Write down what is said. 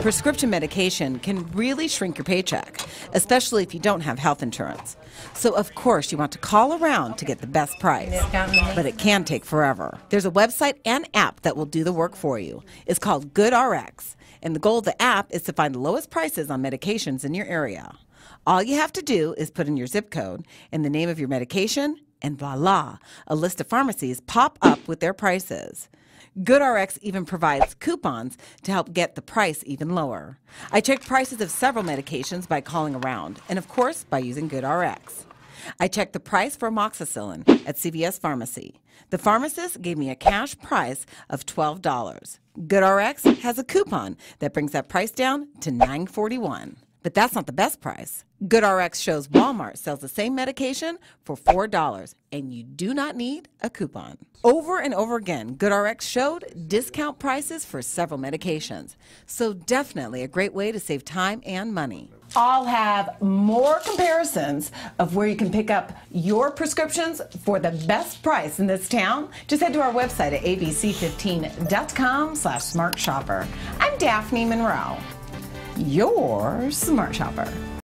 Prescription medication can really shrink your paycheck, especially if you don't have health insurance. So of course you want to call around to get the best price, but it can take forever. There's a website and app that will do the work for you. It's called GoodRX, and the goal of the app is to find the lowest prices on medications in your area. All you have to do is put in your zip code and the name of your medication, and voila, a list of pharmacies pop up with their prices. GoodRx even provides coupons to help get the price even lower. I checked prices of several medications by calling around, and of course by using GoodRx. I checked the price for amoxicillin at CVS Pharmacy. The pharmacist gave me a cash price of $12. GoodRx has a coupon that brings that price down to $9.41. But that's not the best price. GoodRx shows Walmart sells the same medication for $4, and you do not need a coupon. Over and over again, GoodRx showed discount prices for several medications. So definitely a great way to save time and money. I'll have more comparisons of where you can pick up your prescriptions for the best price in this town. Just head to our website at abc15.com/smartshopper. I'm Daphne Monroe, your smart shopper.